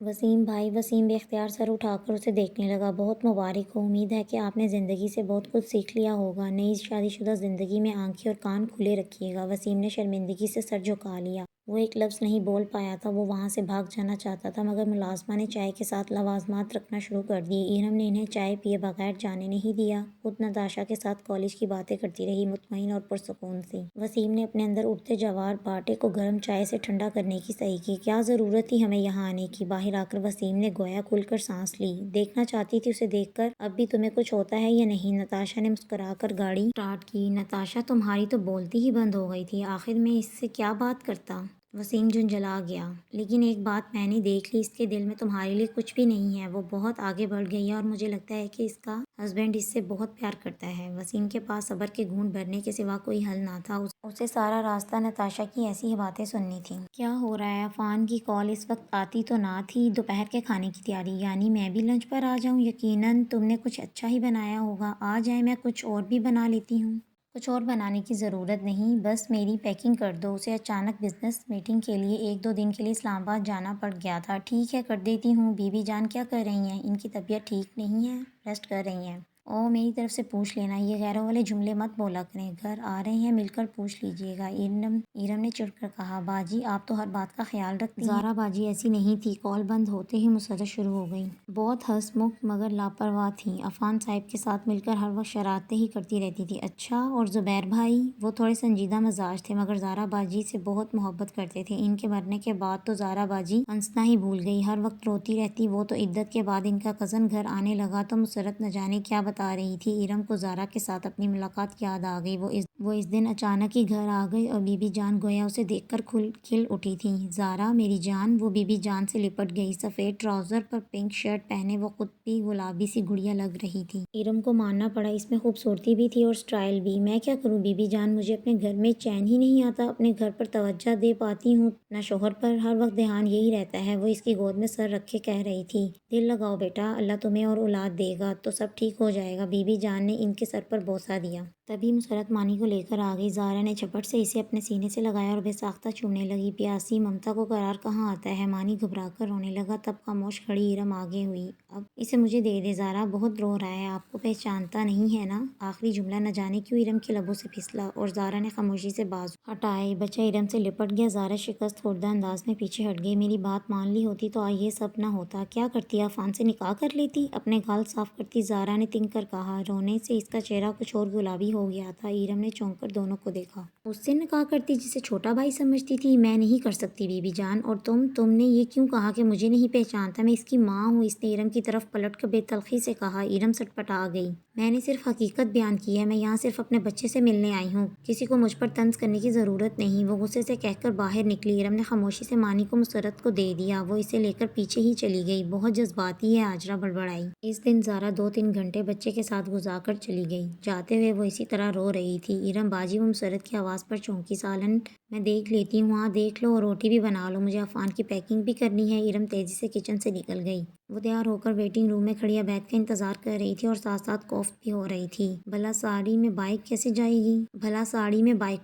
وسیم بھائی، وسیم بے اختیار سر اٹھا کر اسے دیکھنے لگا۔ بہت مبارک ہو، امید ہے کہ آپ نے زندگی سے بہت کچھ سیکھ لیا ہوگا۔ نئی شادی شدہ زندگی میں آنکھیں اور کان کھلے رکھیے گا۔ وسیم نے شرمندگی سے سر جھکا لیا۔ وہ ایک لفظ نہیں بول پایا تھا۔ وہ وہاں سے بھاگ جانا چاہتا تھا مگر ملازمہ نے چائے کے ساتھ لوازمات رکھنا شروع کر دیے۔ ایرم نے انہیں چائے پیے بغیر جانے نہیں دیا۔ خود نتاشا کے ساتھ کالج کی باتیں کرتی رہی، مطمئن اور پرسکون سی۔ وسیم نے اپنے اندر اٹھتے جوار باٹے کو گرم چائے سے ٹھنڈا کرنے کی صحیح کی۔ کیا ضرورت تھی ہمیں یہاں آنے کی؟ باہر آ کر وسیم نے گویا کھل کر سانس لی۔ دیکھنا چاہتی تھی اسے دیکھ کر اب بھی تمہیں کچھ ہوتا ہے یا نہیں؟ نتاشا نے مسکرا کر گاڑی اسٹارٹ کی۔ نتاشا تمہاری تو بولتی ہی بند ہو گئی تھی، آخر میں اس سے کیا بات کرتا؟ وسیم جھنجھلا گیا۔ لیکن ایک بات میں نے دیکھ لی، اس کے دل میں تمہارے لیے کچھ بھی نہیں ہے۔ وہ بہت آگے بڑھ گئی ہے اور مجھے لگتا ہے کہ اس کا ہسبینڈ اس سے بہت پیار کرتا ہے۔ وسیم کے پاس صبر کے گھونٹ بھرنے کے سوا کوئی حل نہ تھا۔ اسے سارا راستہ نتاشا کی ایسی ہی باتیں سننی تھیں۔ کیا ہو رہا ہے؟ عفان کی کال اس وقت آتی تو نہ تھی۔ دوپہر کے کھانے کی تیاری، یعنی میں بھی لنچ پر آ جاؤں؟ یقیناً تم نے کچھ اچھا ہی بنایا ہوگا۔ آ جائیں، میں کچھ اور بھی بنا لیتی ہوں۔ کچھ اور بنانے کی ضرورت نہیں، بس میری پیکنگ کر دو۔ اسے اچانک بزنس میٹنگ کے لیے 1-2 دن کے لیے اسلام آباد جانا پڑ گیا تھا۔ ٹھیک ہے، کر دیتی ہوں۔ بی بی جان کیا کر رہی ہیں؟ ان کی طبیعت ٹھیک نہیں ہے، ریسٹ کر رہی ہیں۔ اوہ، میری طرف سے پوچھ لینا، یہ غیروں والے جملے مت بولا کریں۔ گھر آ رہے ہیں، مل کر پوچھ لیجیے گا۔ ایرم نے چڑھ کر کہا۔ باجی، آپ تو ہر بات کا خیال رکھتی ہیں۔ زارا باجی ایسی نہیں تھی۔ کال بند ہوتے ہی مسرت شروع ہو گئی۔ بہت ہنس مکھ مگر لاپرواہ تھیں۔ عفان صاحب کے ساتھ مل کر ہر وقت شرارتیں ہی کرتی رہتی تھی۔ اچھا، اور زبیر بھائی؟ وہ تھوڑے سنجیدہ مزاج تھے مگر زارا باجی سے بہت محبت کرتے تھے۔ ان کے مرنے کے بعد تو زارا باجی ہنسنا ہی بھول گئی، ہر وقت روتی رہتی۔ وہ تو عدت کے بعد ان کا کزن گھر آنے لگا تو مسرت نہ جانے کیا بتا رہی تھی۔ ایرم کو زارا کے ساتھ اپنی ملاقات یاد آ گئی۔ وہ اس دن اچانک ہی گھر آ گئی اور بی بی جان گویا اسے دیکھ کر کھل اٹھی تھیں۔ زارا میری جان! وہ بی بی جان سے لپٹ گئی۔ سفید ٹراؤزر پر پنک شرٹ پہنے وہ خود بھی گلابی سی گڑیا لگ رہی تھی۔ ایرم کو ماننا پڑا، اس میں خوبصورتی بھی تھی اور سٹائل بھی۔ میں کیا کروں بی بی جان، مجھے اپنے گھر میں چین ہی نہیں آتا۔ اپنے گھر پر توجہ دے پاتی ہوں نہ شوہر پر، ہر وقت دھیان یہی رہتا ہے۔ وہ اس کی گود میں سر رکھے کہہ رہی تھی۔ دل لگاؤ بیٹا، اللہ تمہیں اور اولاد دے گا تو سب ٹھیک ہو جائے گا۔ بی بی جان نے ان کے سر پر بوسہ دیا۔ تبھی مسرت مانی کو لے کر آ گئی۔ زارا نے جھپٹ سے اسے اپنے سینے سے لگایا اور بے ساختہ چومنے لگی۔ پیاسی ممتا کو قرار کہاں آتا ہے؟ مانی گھبرا کر رونے لگا۔ تب خاموش کھڑی ایرم آگے ہوئی۔ اب اسے مجھے دے دے، زارا بہت رو رہا ہے، آپ کو پہچانتا نہیں ہے نا؟ آخری جملہ نہ جانے کیوں ایرم کے لبوں سے پھسلا اور زارا نے خاموشی سے بازو ہٹائے۔ بچہ ایرم سے لپٹ گیا۔ زارا شکست خوردہ انداز میں پیچھے ہٹ گئی۔ میری بات مان لی ہوتی تو یہ سب نہ ہوتا۔ کیا کرتی؟ عفان سے نکاح کر لیتی؟ اپنے گال صاف کرتی، زارا نے تنک کر کہا۔ رونے سے اس کا چہرہ کچھ اور گلابی ہو گیا تھا۔ ایرم نے چونک کر دونوں کو دیکھا۔ اس سے نکاح کرتی جسے چھوٹا بھائی سمجھتی تھی؟ میں نہیں کر سکتی بی بی جان۔ اور تم نے یہ کیوں کہا کہ مجھے نہیں پہچانتا؟ میں اس کی ماں ہوں۔ اس نے ایرم کی طرف پلٹ کر بے تلخی سے کہا۔ ایرم سٹپٹا گئی۔ میں نے صرف حقیقت بیان کی ہے، میں یہاں صرف اپنے بچے سے ملنے آئی ہوں، کسی کو مجھ پر طنز کرنے کی ضرورت نہیں۔ وہ غصے سے کہہ کر باہر نکلی۔ ایرم نے خاموشی سے مانی کو مسرت کو دے دیا۔ وہ اسے لے کر پیچھے ہی چلی گئی۔ بہت جذباتی ہے ہاجرہ بڑبڑائی۔ اس دن زارا 2-3 گھنٹے بچے کے ساتھ گزار کر چلی گئی۔ جاتے ہوئے وہ اسی طرح رو رہی تھی۔ ایرم باجی، وہ مسرت کی آواز پر چونکی۔ سالن میں دیکھ لیتی ہوں۔ ہاں دیکھ لو، اور روٹی بھی بنا لو، مجھے عفان کی پیکنگ بھی کرنی ہے۔ ایرم تیزی سے کچن سے نکل گئی۔ وہ تیار ہو کر ویٹنگ روم میں کھڑی عبید کا انتظار کر رہی تھی اور ساتھ ساتھ کوفت بھی ہو رہی تھی۔ بھلا ساڑی میں بائک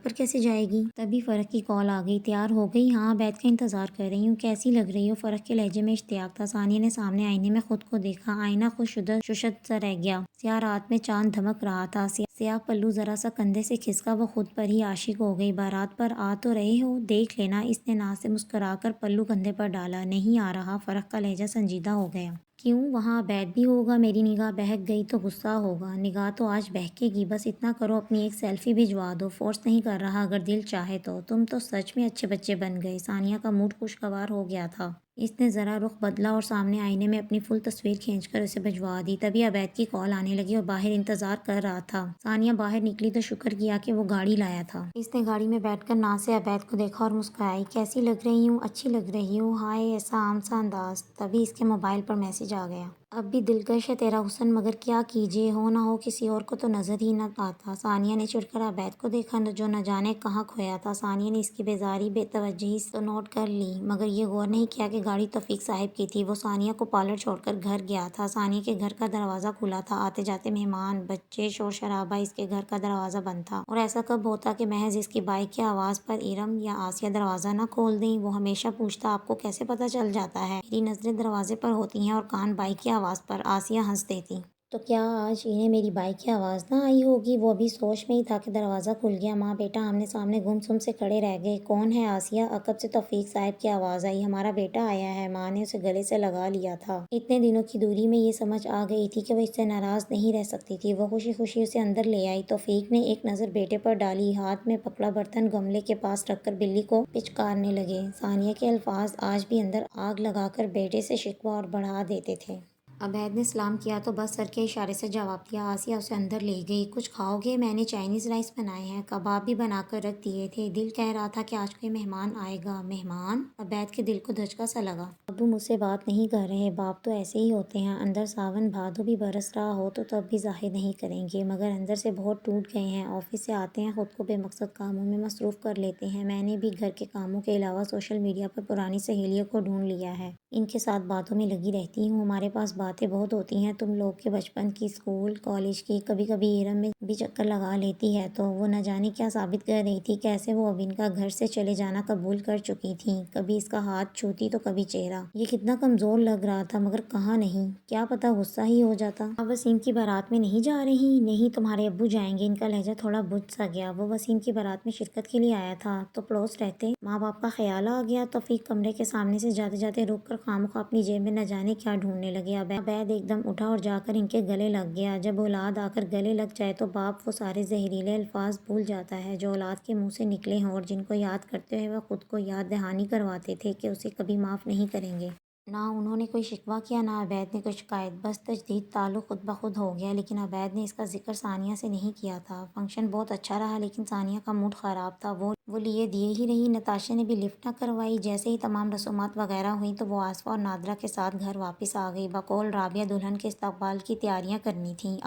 پر کیسے جائے گی؟ تبھی فرح کی کال آ گئی۔ تیار ہو گئی؟ ہاں، عبید کا انتظار کر رہی ہوں۔ کیسی لگ رہی ہو؟ فرح کے لہجے میں اشتیاق تھا۔ ثانیہ نے سامنے آئینے میں خود کو دیکھا۔ آئینہ خود ششد سا رہ گیا۔ سیاہ رات میں چاند دھمک رہا تھا۔ سیاہ پلو ذرا سا کندھے سے کھسکا۔ وہ خود پر ہی عاشق ہو گئی۔ بارات پر آ تو رہے ہو، دیکھ لینا۔ اس نے ناز سے مسکرا کر پلو کندھے پر ڈالا۔ نہیں آ رہا۔ فرح کا لہجہ سنجیدہ ہو گیا۔ کیوں؟ وہاں عبید بھی ہوگا۔ میری نگاہ بہک گئی تو غصہ ہوگا؟ نگاہ تو آج بہکے گی۔ بس اتنا کرو، اپنی ایک سیلفی بھجوا دو۔ فورس نہیں کر رہا، اگر دل چاہے تو۔ تم تو سچ میں اچھے بچے بن گئے۔ ثانیہ کا موڈ خوشگوار ہو گیا تھا۔ اس نے ذرا رخ بدلا اور سامنے آئینے میں اپنی فل تصویر کھینچ کر اسے بھجوا دی۔ تبھی عبید کی کال آنے لگی اور باہر انتظار کر رہا تھا۔ ثانیہ باہر نکلی تو شکر کیا کہ وہ گاڑی لایا تھا۔ اس نے گاڑی میں بیٹھ کر ناز سے عبید کو دیکھا اور مسکرائی۔ کیسی لگ رہی ہوں؟ اچھی لگ رہی ہو۔ ہائے، ایسا عام سا انداز۔ تبھی اس کے موبائل پر میسج آ گیا۔ اب بھی دلکش ہے تیرا حسن مگر کیا کیجیے، ہو نہ ہو کسی اور کو تو نظر ہی نہ آتا۔ ثانیہ نے چڑھ کر عبید کو دیکھا جو نہ جانے کہاں کھویا تھا۔ ثانیہ نے اس کی بیزاری بے توجہی تو نوٹ کر لی مگر یہ غور نہیں کیا کہ گاڑی توفیق صاحب کی تھی۔ وہ ثانیہ کو پارلر چھوڑ کر گھر گیا تھا۔ ثانیہ کے گھر کا دروازہ کھلا تھا، آتے جاتے مہمان، بچے، شور شرابہ، اس کے گھر کا دروازہ بند تھا۔ اور ایسا کب ہوتا کہ محض اس کی بائک کی آواز پر ارم یا آسیہ دروازہ نہ کھول دیں۔ وہ ہمیشہ پوچھتا آپ کو کیسے پتہ چل جاتا ہے؟ میری نظریں دروازے پر ہوتی ہیں اور کان بائک کی آواز پر۔ آسیہ ہنس دیتی۔ تو کیا آج انہیں میری بائک کی آواز نہ آئی ہوگی؟ وہ ابھی سوچ میں ہی تھا کہ دروازہ کھل گیا۔ ماں بیٹا آمنے سامنے گم سم سے کھڑے رہ گئے۔ کون ہے آسیہ؟ عقب سے توفیق صاحب کی آواز آئی۔ ہمارا بیٹا آیا ہے۔ ماں نے اسے گلے سے لگا لیا تھا۔ اتنے دنوں کی دوری میں یہ سمجھ آ گئی تھی کہ وہ اس سے ناراض نہیں رہ سکتی تھی۔ وہ خوشی خوشی اسے اندر لے آئی۔ توفیق نے ایک نظر بیٹے پر ڈالی، ہاتھ میں پکڑا برتن گملے کے پاس رکھ کر بلی کو پچکارنے لگے۔ ثانیہ کے الفاظ آج بھی اندر آگ لگا کر بیٹے سے شکوہ اور بڑھا دیتے تھے۔ عبید نے سلام کیا تو بس سر کے اشارے سے جواب دیا۔ آسیہ اسے اندر لے گئی۔ کچھ کھاؤ گے؟ میں نے چائنیز رائس بنائے ہیں، کباب بھی بنا کر رکھ دیے تھے۔ دل کہہ رہا تھا کہ آج کوئی مہمان آئے گا۔ مہمان؟ عبید کے دل کو دھچکا سا لگا۔ ابو مجھ سے بات نہیں کر رہے، باپ تو ایسے ہی ہوتے ہیں، اندر ساون بھادو بھی برس رہا ہو تو تب بھی ظاہر نہیں کریں گے مگر اندر سے بہت ٹوٹ گئے ہیں۔ آفس سے آتے ہیں، خود کو بے مقصد کاموں میں مصروف کر لیتے ہیں۔ میں نے بھی گھر کے کاموں کے علاوہ سوشل میڈیا پر پرانی سہیلیوں کو ڈھونڈ لیا ہے، ان کے ساتھ باتوں میں لگی رہتی ہوں۔ ہمارے پاس باتیں بہت ہوتی ہیں، تم لوگ کے بچپن کی، اسکول کالج کی، کبھی کبھی ارم میں بھی چکر لگا لیتی ہے تو وہ نہ جانے کیا ثابت کر رہی تھی، کیسے وہ اب ان کا گھر سے چلے جانا قبول کر چکی تھیں۔ کبھی اس کا ہاتھ چھوتی تو کبھی چہرہ۔ یہ کتنا کمزور لگ رہا تھا مگر کہاں نہیں، کیا پتا غصہ ہی ہو جاتا۔ اب وسیم کی بارات میں نہیں جا رہی؟ نہیں، تمہارے ابو جائیں گے۔ ان کا لہجہ تھوڑا بجھ سا گیا۔ وہ وسیم کی بارات میں شرکت کے لیے آیا تھا تو پڑوس رہتے ماں باپ کا خیال آ گیا۔ توفیق کمرے کے سامنے سے جاتے جاتے رک کر خامخواہ اپنی جیب میں نہ جانے کیا ڈھونڈنے لگے۔ عبید ایک دم اٹھا اور جا کر ان کے گلے لگ گیا۔ جب اولاد آ کر گلے لگ جائے تو باپ وہ سارے زہریلے الفاظ بھول جاتا ہے جو اولاد کے منہ سے نکلے ہوں اور جن کو یاد کرتے ہوئے وہ خود کو یاد دہانی کرواتے تھے کہ اسے کبھی معاف نہیں کریں گے۔ نہ انہوں نے کوئی شکوہ کیا، نہ عبید نے کوئی شکایت، بس تجدید تعلق خود بخود ہو گیا۔ لیکن عبید نے اس کا ذکر ثانیہ سے نہیں کیا تھا۔ فنکشن بہت اچھا رہا لیکن ثانیہ کا موڈ خراب تھا۔ وہ لیے دیے ہی رہی۔ نتاشا نے بھی لفٹ نہ کروائی۔ جیسے ہی تمام رسومات وغیرہ ہوئیں تو وہ آصفہ اور نادرہ کے ساتھ گھر واپس آ گئی۔ بقول رابعہ دلہن کے استقبال کی تیاریاں کرنی تھیں۔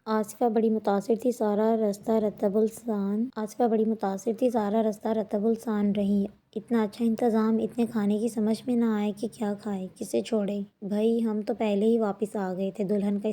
آصفہ بڑی متاثر تھی، سارا رستہ رطب السان رہی۔ اتنا اچھا انتظام، اتنے کھانے کی سمجھ میں نہ آئے کہ کیا کھائے، کسے چھوڑے۔ بھئی ہم تو پہلے ہی واپس آ گئے تھے، دلہن کا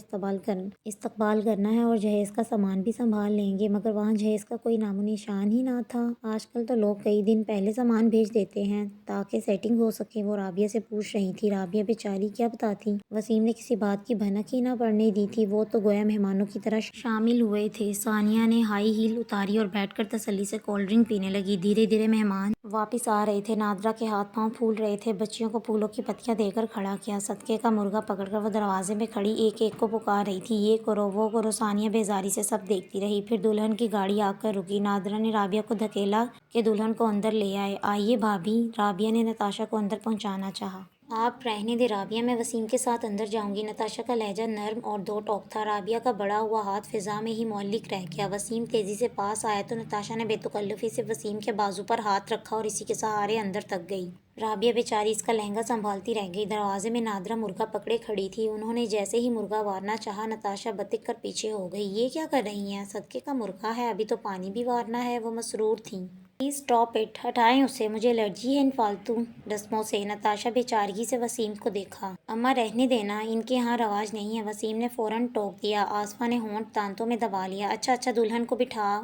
استقبال کرنا ہے اور جہیز کا سامان بھی سنبھال لیں گے مگر وہاں جہیز کا کوئی نام و نشان ہی نہ تھا۔ آج کل تو لوگ کئی دن پہلے سامان بھیج دیتے ہیں تاکہ سیٹنگ ہو سکے۔ وہ رابعہ سے پوچھ رہی تھی۔ رابعہ بیچاری کیا بتاتی؟ وسیم نے کسی بات کی بھنک ہی نہ پڑنے دی تھی، وہ تو گویا مہمانوں کی طرح شامل ہوئے تھے۔ ثانیہ نے ہائی ہیل اتاری اور بیٹھ کر تسلی سے کولڈ ڈرنک پینے لگی۔ دھیرے دھیرے مہمان واپس آ رہے تھے۔ نادرہ کے ہاتھ پاؤں پھول رہے تھے۔ بچیوں کو پھولوں کی پتیاں دے کر کھڑا کیا۔ صدقے کا مرغا پکڑ کر وہ دروازے میں کھڑی ایک ایک کو پکار رہی تھی، یہ کرو وہ کرو۔ ثانیہ بیزاری سے سب دیکھتی رہی۔ پھر دلہن کی گاڑی آ کر رکی۔ نادرہ نے رابعہ کو دھکیلا کہ دلہن کو اندر لے آئے۔ آئیے بھابھی۔ رابعہ نے نتاشا کو اندر پہنچانا چاہا۔ آپ رہنے دیں رابعہ، میں وسیم کے ساتھ اندر جاؤں گی۔ نتاشا کا لہجہ نرم اور دو ٹوک تھا۔ رابعہ کا بڑا ہوا ہاتھ فضا میں ہی معلق رہ گیا۔ وسیم تیزی سے پاس آیا تو نتاشا نے بے تکلفی سے وسیم کے بازو پر ہاتھ رکھا اور اسی کے سہارے اندر تک گئی۔ رابعہ بیچاری اس کا لہنگا سنبھالتی رہ گئی۔ دروازے میں نادرہ مرغا پکڑے کھڑی تھی۔ انہوں نے جیسے ہی مرغا وارنا چاہا نتاشا بتک کر پیچھے ہو گئی۔ یہ کیا کر رہی ہیں؟ صدقے کا مرغا ہے، ابھی تو پانی بھی وارنا ہے۔ وہ مسرور تھیں۔ پلیز اسٹاپ اٹ، ہٹائیں اسے، مجھے الرجی ہے ان فالتو رسموں سے۔ نتاشا بیچارگی سے وسیم کو دیکھا۔ اماں رہنے دینا، ان کے یہاں رواج نہیں ہے۔ وسیم نے فوراً ٹوک دیا۔ آصفہ نے ہونٹ دانتوں میں دبا لیا۔ اچھا دلہن کو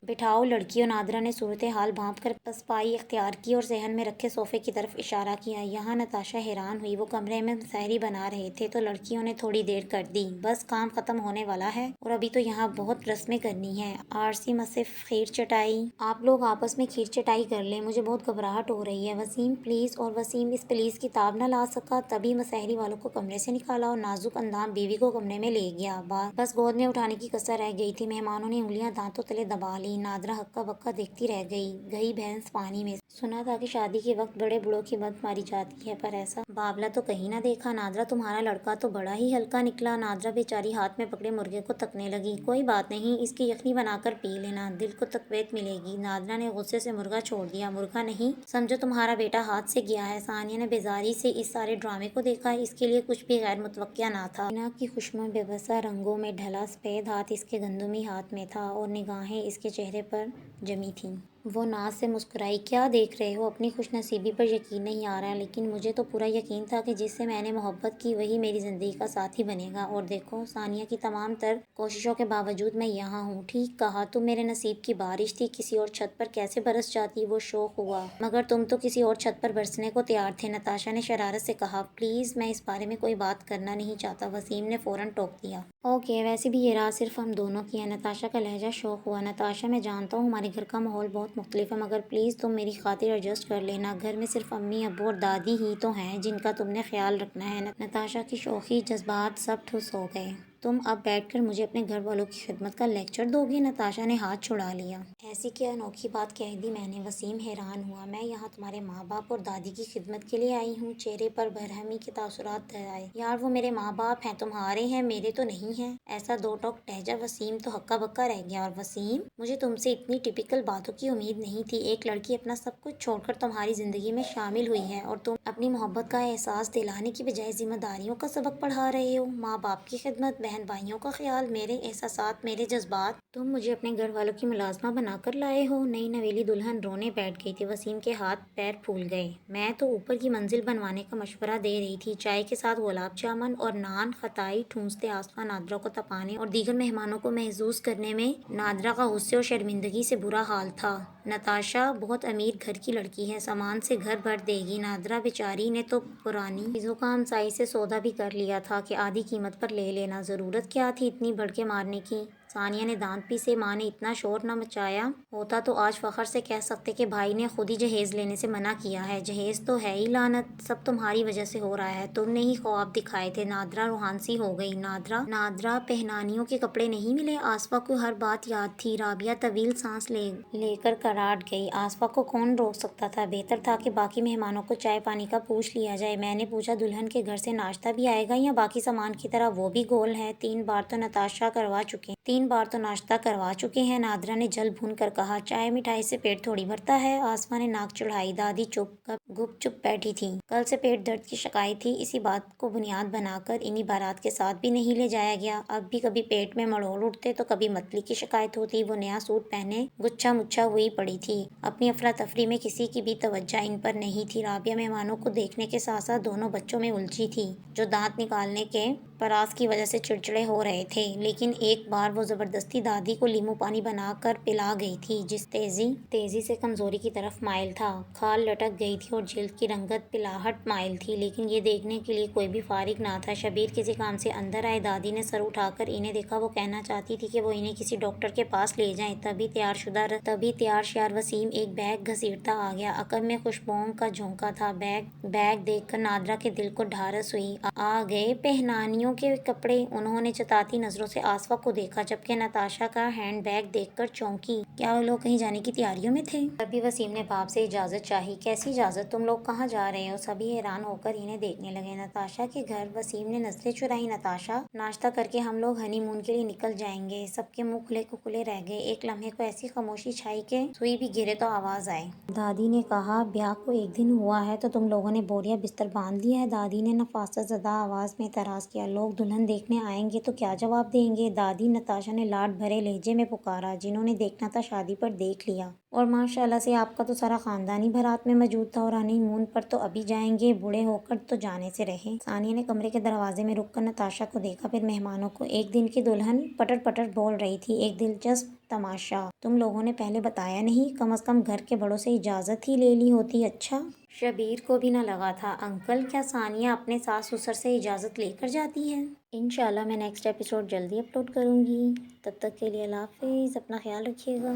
بٹھاؤ لڑکیوں۔ نادرہ نے صورتحال بھانپ کر پسپائی اختیار کی اور صحن میں رکھے صوفے کی طرف اشارہ کیا۔ یہاں نتاشا حیران ہوئی۔ وہ کمرے میں سحری بنا رہے تھے تو لڑکیوں نے تھوڑی دیر کر دی۔ بس کام ختم ہونے والا ہے اور ابھی تو یہاں بہت رسمیں کرنی ہیں۔ عارضی مصف خیر چٹائی۔ آپ لوگ آپس میں کھیر چٹائی کر لیں، مجھے بہت گھبراہٹ ہو رہی ہے۔ وسیم پلیز۔ اور وسیم اس پلیز کی تاب نہ لا سکا۔ تبھی مسحری والوں کو کمرے سے نکالا اور نازک اندام بیوی کو کمرے میں لے گیا۔ بس گود میں اٹھانے کی کسر رہ گئی تھی۔ مہمانوں نے انگلیاں دانتوں تلے دبا لیں۔ نادرہ ہکا بکا دیکھتی رہ گئی۔ گئی بھینس پانی میں۔ سنا تھا کہ شادی کے وقت بڑے بڑوں کی مت ماری جاتی ہے پر ایسا بابلہ تو کہیں نہ دیکھا۔ نادرہ تمہارا لڑکا تو بڑا ہی ہلکا نکلا۔ نادرہ بیچاری ہاتھ میں پکڑے مرغے کو تکنے لگی۔ کوئی بات نہیں، اس کی یخنی بنا کر پی لینا، دل کو تقویت ملے گی۔ نادرہ نے غصے سے مرغا مرغا چھوڑ دیا۔ مرغا نہیں، سمجھو تمہارا بیٹا ہاتھ سے گیا ہے۔ ثانیہ نے بیزاری سے اس سارے ڈرامے کو دیکھا۔ اس کے لیے کچھ بھی غیر متوقع نہ تھا۔ رینا کی خوشنما بے بسا رنگوں میں ڈھلا سفید ہاتھ اس کے گندمی ہاتھ میں تھا اور نگاہیں اس کے چہرے پر جمی تھیں۔ وہ ناز سے مسکرائی۔ کیا دیکھ رہے ہو؟ اپنی خوش نصیبی پر یقین نہیں آ رہا، لیکن مجھے تو پورا یقین تھا کہ جس سے میں نے محبت کی وہی میری زندگی کا ساتھی بنے گا، اور دیکھو ثانیہ کی تمام تر کوششوں کے باوجود میں یہاں ہوں۔ ٹھیک کہا، تم میرے نصیب کی بارش تھی، کسی اور چھت پر کیسے برس جاتی۔ وہ شوق ہوا۔ مگر تم تو کسی اور چھت پر برسنے کو تیار تھے، نتاشا نے شرارت سے کہا۔ پلیز، میں اس بارے میں کوئی بات کرنا نہیں چاہتا، وسیم نے فوراً ٹوک دیا۔ اوکے، ویسے بھی یہ رات صرف ہم دونوں کی ہے۔ نتاشا کا لہجہ شوق ہوا۔ نتاشا، میں جانتا ہوں ہمارے گھر کا ماحول بہت مختلف ہے، مگر پلیز تم میری خاطر ایڈجسٹ کر لینا۔ گھر میں صرف امی، ابو اور دادی ہی تو ہیں جن کا تم نے خیال رکھنا ہے۔ نتاشا کی شوخی جذبات سب ٹھس ہو گئے۔ تم اب بیٹھ کر مجھے اپنے گھر والوں کی خدمت کا لیکچر دو گے؟ نتاشا نے ہاتھ چھڑا لیا۔ ایسی کیا انوکھی بات کہہ دی میں نے؟ وسیم حیران ہوا۔ میں یہاں تمہارے ماں باپ اور دادی کی خدمت کے لیے آئی ہوں۔ چہرے پر برہمی کے تاثرات در آئے۔ یار، وہ میرے ماں باپ ہیں، تمہارے ہیں، میرے تو نہیں ہیں۔ ایسا دو ٹوک لہجہ وسیم تو ہکا بکا رہ گیا۔ اور وسیم، مجھے تم سے اتنی ٹپیکل باتوں کی امید نہیں تھی۔ ایک لڑکی اپنا سب کچھ چھوڑ کر تمہاری زندگی میں شامل ہوئی ہے اور تم اپنی محبت کا احساس دلانے کی بجائے ذمہ داریوں کا سبق پڑھا رہے ہو۔ ماں باپ کی خدمت، بہن بھائیوں کا خیال، میرے احساسات، میرے جذبات، تم مجھے اپنے گھر والوں کی ملازمہ بنا کر لائے ہو۔ نئی نویلی دلہن رونے بیٹھ گئی تھی۔ وسیم کے ہاتھ پیر پھول گئے۔ میں تو اوپر کی منزل بنوانے کا مشورہ دے رہی تھی، چائے کے ساتھ گلاب جامن اور نان خطائی ٹھونستے آصفیہ نادرہ کو تپانے اور دیگر مہمانوں کو محظوظ کرنے میں نادرہ کا غصے اور شرمندگی سے برا حال تھا۔ نتاشا بہت امیر گھر کی لڑکی ہے، سامان سے گھر بھر دے گی۔ نادرہ بیچاری نے تو پرانی چیزوں کا ہمسائی سے سودا بھی کر لیا تھا کہ آدھی قیمت پر لے لینا۔ ضرورت کیا تھی اتنی بھڑکے مارنے کی؟ ثانیہ نے دانت پیسے۔ ماں نے اتنا شور نہ مچایا ہوتا تو آج فخر سے کہہ سکتے کہ بھائی نے خود ہی جہیز لینے سے منع کیا ہے۔ جہیز تو ہے ہی لعنت، سب تمہاری وجہ سے ہو رہا ہے، تم نے ہی خواب دکھائے تھے۔ نادرہ روحان سی ہو گئی۔ نادرہ، پہنانیوں کے کپڑے نہیں ملے؟ آصفیہ کو ہر بات یاد تھی۔ رابعہ طویل سانس لے کر کراٹ گئی۔ آصفیہ کو کون روک سکتا تھا؟ بہتر تھا کہ باقی مہمانوں کو چائے پانی کا پوچھ لیا جائے۔ میں نے پوچھا، دلہن کے گھر سے ناشتہ بھی آئے گا یا باقی سامان کی طرح وہ بھی گول ہے؟ 3 بار تو ناشتہ کروا چکے ہیں، نادرہ نے جل بھون کر کہا۔ چائے مٹھائی سے پیٹ تھوڑی بھرتا ہے، آصفیہ نے ناک چڑھائی۔ دادی گپ چپ بیٹھی تھیں۔ کل سے پیٹ درد کی شکایت تھی، اسی بات کو بنیاد بنا کر انہیں بارات کے ساتھ بھی نہیں لے جایا گیا۔ اب بھی کبھی پیٹ میں مڑوڑ اٹھتے تو کبھی متلی کی شکایت ہوتی۔ وہ نیا سوٹ پہنے گچھا مچھا ہوئی پڑی تھی، اپنی افراتفری میں کسی کی بھی توجہ ان پر نہیں تھی۔ رابعہ مہمانوں کو دیکھنے کے ساتھ ساتھ دونوں بچوں میں الجھی تھی جو دانت نکالنے کے پراز کی وجہ سے چڑچڑے ہو رہے تھے، لیکن ایک بار وہ زبردستی دادی کو لیمو پانی بنا کر پلا گئی تھی جس تیزی سے کمزوری کی طرف مائل تھا۔ کھال لٹک گئی تھی اور جلد کی رنگت پلاہٹ مائل تھی، لیکن یہ دیکھنے کے لیے کوئی بھی فارغ نہ تھا۔ شبیر کسی کام سے اندر آئے، دادی نے سر اٹھا کر انہیں دیکھا۔ وہ کہنا چاہتی تھی کہ وہ انہیں کسی ڈاکٹر کے پاس لے جائیں، تبھی تیار شیار وسیم ایک بیگ گھسیٹتا آ گیا۔ عقب میں خوشبوؤں کا جھونکا تھا۔ بیگ دیکھ کر نادرہ کے دل کو ڈھارس ہوئی۔ آ گئے پہنانیوں کے کپڑے؟ انہوں نے چتاتی نظروں سے آصفیہ کو دیکھا، جبکہ نتاشا کا ہینڈ بیگ دیکھ کر چونکی۔ کیا وہ لوگ کہیں جانے کی تیاریوں میں تھے؟ تبھی وسیم نے باپ سے اجازت چاہی۔ کیسی اجازت؟ تم لوگ کہاں جا رہے ہو؟ سبھی حیران ہو کر انہیں دیکھنے لگے۔ نتاشا کے گھر۔ وسیم نے نظریں چرائیں۔ نتاشا، ناشتہ کر کے ہم لوگ ہنی مون کے لیے نکل جائیں گے۔ سب کے منہ کھلے کو کھلے رہ گئے۔ ایک لمحے کو ایسی خاموشی چھائی کہ سوئی بھی گرے تو آواز آئے۔ دادی نے کہا، بیاہ کو 1 دن ہوا ہے تو تم لوگوں نے بوریا بستر باندھ لیا ہے؟ دادی نے نفاست زدہ آواز میں اعتراض کیا۔ لوگ دلہن دیکھنے آئیں گے تو کیا جواب دیں گے؟ دادی، نتاشا نے لاڈ بھرے لہجے میں پکارا۔ جنہوں نے دیکھنا تھا شادی پر دیکھ لیا، اور ماشاءاللہ سے آپ کا تو سارا خاندان ہی بھرات میں موجود تھا، اور ہنی مون پر تو ابھی جائیں گے، بوڑھے ہو کر تو جانے سے رہے۔ ثانیہ نے کمرے کے دروازے میں رک کر نتاشا کو دیکھا، پھر مہمانوں کو۔ 1 دن کی دلہن پٹر پٹر بول رہی تھی۔ ایک دلچسپ تماشا، تم لوگوں نے پہلے بتایا نہیں؟ کم از کم گھر کے بڑوں سے اجازت ہی لے لی ہوتی۔ اچھا، شبیر کو بھی نہ لگا تھا۔ انکل، کیا ثانیہ اپنے ساس سسر سے اجازت لے کر جاتی ہے؟ انشاءاللہ میں نیکسٹ ایپیسوڈ جلدی اپلوڈ کروں گی۔ تب تک کے لیے اللہ حافظ، اپنا خیال رکھیے گا۔